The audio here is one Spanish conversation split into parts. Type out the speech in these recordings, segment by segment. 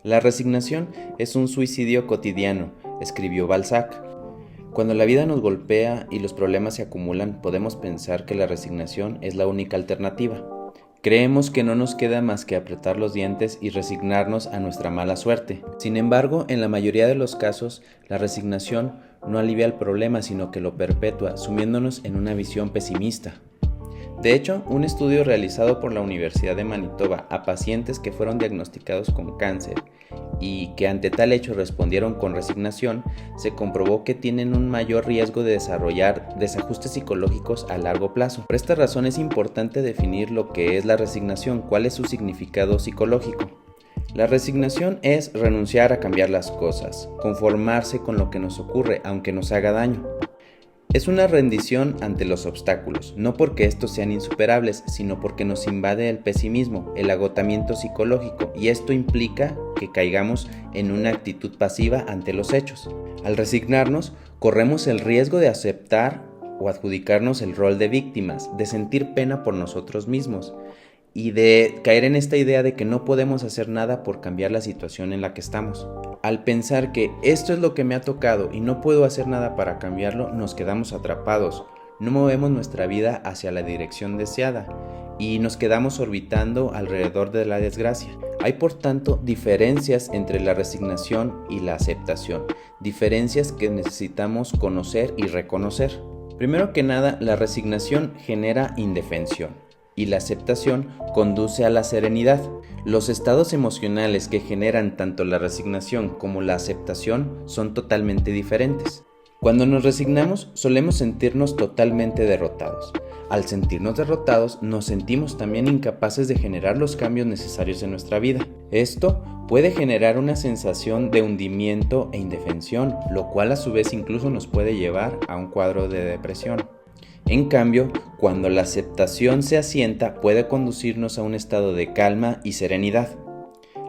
La resignación es un suicidio cotidiano, escribió Balzac. Cuando la vida nos golpea y los problemas se acumulan, podemos pensar que la resignación es la única alternativa. Creemos que no nos queda más que apretar los dientes y resignarnos a nuestra mala suerte. Sin embargo, en la mayoría de los casos, la resignación no alivia el problema, sino que lo perpetúa, sumiéndonos en una visión pesimista. De hecho, un estudio realizado por la Universidad de Manitoba a pacientes que fueron diagnosticados con cáncer y que ante tal hecho respondieron con resignación, se comprobó que tienen un mayor riesgo de desarrollar desajustes psicológicos a largo plazo. Por esta razón es importante definir lo que es la resignación, cuál es su significado psicológico. La resignación es renunciar a cambiar las cosas, conformarse con lo que nos ocurre aunque nos haga daño. Es una rendición ante los obstáculos, no porque estos sean insuperables, sino porque nos invade el pesimismo, el agotamiento psicológico, y esto implica que caigamos en una actitud pasiva ante los hechos. Al resignarnos, corremos el riesgo de aceptar o adjudicarnos el rol de víctimas, de sentir pena por nosotros mismos, y de caer en esta idea de que no podemos hacer nada por cambiar la situación en la que estamos. Al pensar que esto es lo que me ha tocado y no puedo hacer nada para cambiarlo, nos quedamos atrapados, no movemos nuestra vida hacia la dirección deseada y nos quedamos orbitando alrededor de la desgracia. Hay por tanto diferencias entre la resignación y la aceptación, diferencias que necesitamos conocer y reconocer. Primero que nada, la resignación genera indefensión y la aceptación conduce a la serenidad. Los estados emocionales que generan tanto la resignación como la aceptación son totalmente diferentes. Cuando nos resignamos, solemos sentirnos totalmente derrotados. Al sentirnos derrotados, nos sentimos también incapaces de generar los cambios necesarios en nuestra vida. Esto puede generar una sensación de hundimiento e indefensión, lo cual a su vez incluso nos puede llevar a un cuadro de depresión. En cambio, cuando la aceptación se asienta, puede conducirnos a un estado de calma y serenidad.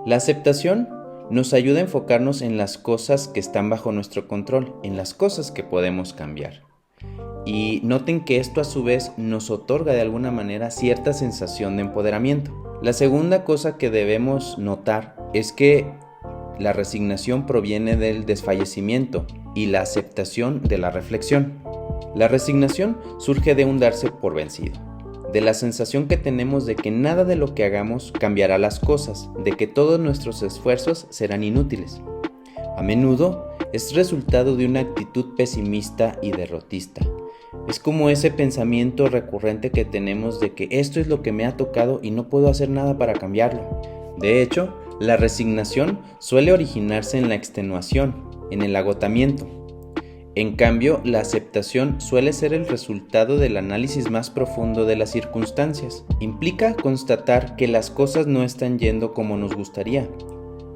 La aceptación nos ayuda a enfocarnos en las cosas que están bajo nuestro control, en las cosas que podemos cambiar. Y noten que esto a su vez nos otorga de alguna manera cierta sensación de empoderamiento. La segunda cosa que debemos notar es que la resignación proviene del desfallecimiento y la aceptación de la reflexión. La resignación surge de un darse por vencido, de la sensación que tenemos de que nada de lo que hagamos cambiará las cosas, de que todos nuestros esfuerzos serán inútiles. A menudo es resultado de una actitud pesimista y derrotista. Es como ese pensamiento recurrente que tenemos de que esto es lo que me ha tocado y no puedo hacer nada para cambiarlo. De hecho, la resignación suele originarse en la extenuación, en el agotamiento. En cambio, la aceptación suele ser el resultado del análisis más profundo de las circunstancias. Implica constatar que las cosas no están yendo como nos gustaría,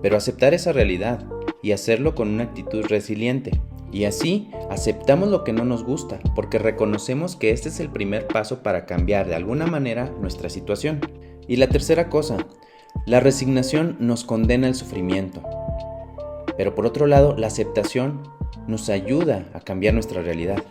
pero aceptar esa realidad y hacerlo con una actitud resiliente. Y así, aceptamos lo que no nos gusta, porque reconocemos que este es el primer paso para cambiar de alguna manera nuestra situación. Y la tercera cosa, la resignación nos condena al sufrimiento. Pero por otro lado, la aceptación nos ayuda a cambiar nuestra realidad.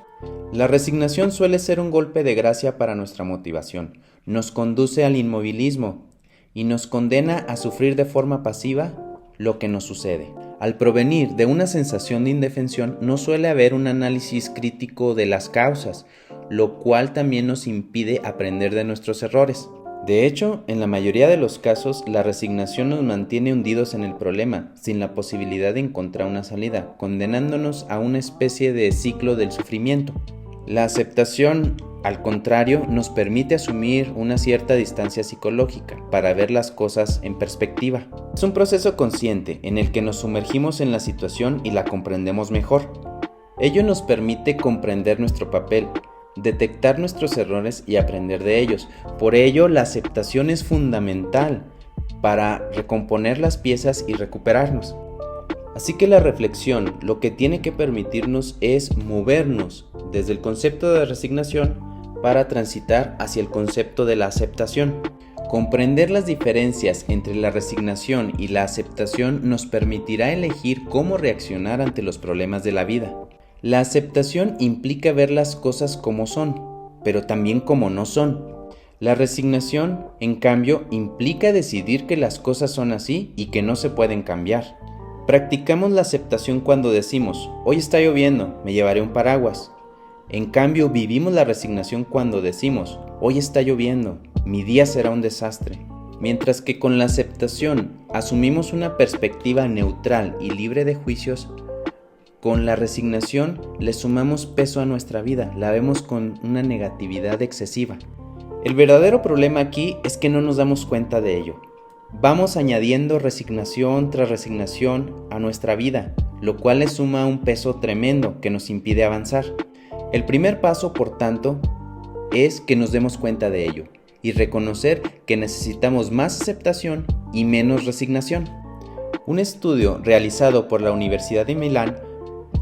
La resignación suele ser un golpe de gracia para nuestra motivación, nos conduce al inmovilismo y nos condena a sufrir de forma pasiva lo que nos sucede. Al provenir de una sensación de indefensión, no suele haber un análisis crítico de las causas, lo cual también nos impide aprender de nuestros errores. De hecho, en la mayoría de los casos, la resignación nos mantiene hundidos en el problema, sin la posibilidad de encontrar una salida, condenándonos a una especie de ciclo del sufrimiento. La aceptación, al contrario, nos permite asumir una cierta distancia psicológica para ver las cosas en perspectiva. Es un proceso consciente en el que nos sumergimos en la situación y la comprendemos mejor. Ello nos permite comprender nuestro papel, detectar nuestros errores y aprender de ellos. Por ello, la aceptación es fundamental para recomponer las piezas y recuperarnos. Así que la reflexión lo que tiene que permitirnos es movernos desde el concepto de resignación para transitar hacia el concepto de la aceptación. Comprender las diferencias entre la resignación y la aceptación nos permitirá elegir cómo reaccionar ante los problemas de la vida. La aceptación implica ver las cosas como son, pero también como no son. La resignación, en cambio, implica decidir que las cosas son así y que no se pueden cambiar. Practicamos la aceptación cuando decimos, hoy está lloviendo, me llevaré un paraguas. En cambio, vivimos la resignación cuando decimos, hoy está lloviendo, mi día será un desastre. Mientras que con la aceptación asumimos una perspectiva neutral y libre de juicios, con la resignación le sumamos peso a nuestra vida, la vemos con una negatividad excesiva. El verdadero problema aquí es que no nos damos cuenta de ello. Vamos añadiendo resignación tras resignación a nuestra vida, lo cual le suma un peso tremendo que nos impide avanzar. El primer paso, por tanto, es que nos demos cuenta de ello y reconocer que necesitamos más aceptación y menos resignación. Un estudio realizado por la Universidad de Milán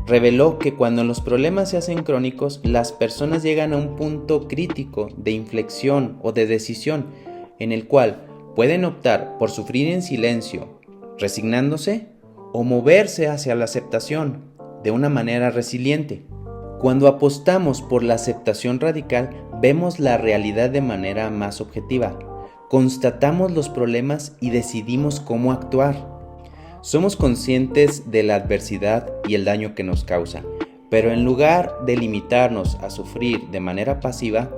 reveló que cuando los problemas se hacen crónicos, las personas llegan a un punto crítico de inflexión o de decisión en el cual pueden optar por sufrir en silencio, resignándose, o moverse hacia la aceptación de una manera resiliente. Cuando apostamos por la aceptación radical, vemos la realidad de manera más objetiva, constatamos los problemas y decidimos cómo actuar. Somos conscientes de la adversidad y el daño que nos causa, pero en lugar de limitarnos a sufrir de manera pasiva,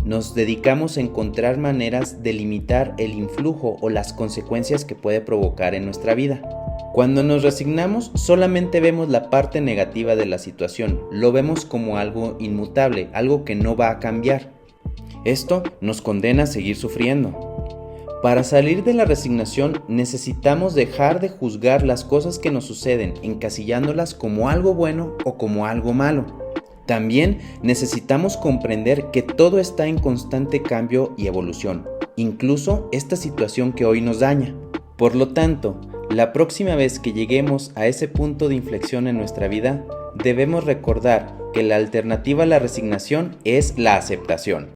nos dedicamos a encontrar maneras de limitar el influjo o las consecuencias que puede provocar en nuestra vida. Cuando nos resignamos, solamente vemos la parte negativa de la situación, lo vemos como algo inmutable, algo que no va a cambiar. Esto nos condena a seguir sufriendo. Para salir de la resignación necesitamos dejar de juzgar las cosas que nos suceden, encasillándolas como algo bueno o como algo malo. También necesitamos comprender que todo está en constante cambio y evolución, incluso esta situación que hoy nos daña. Por lo tanto, la próxima vez que lleguemos a ese punto de inflexión en nuestra vida, debemos recordar que la alternativa a la resignación es la aceptación.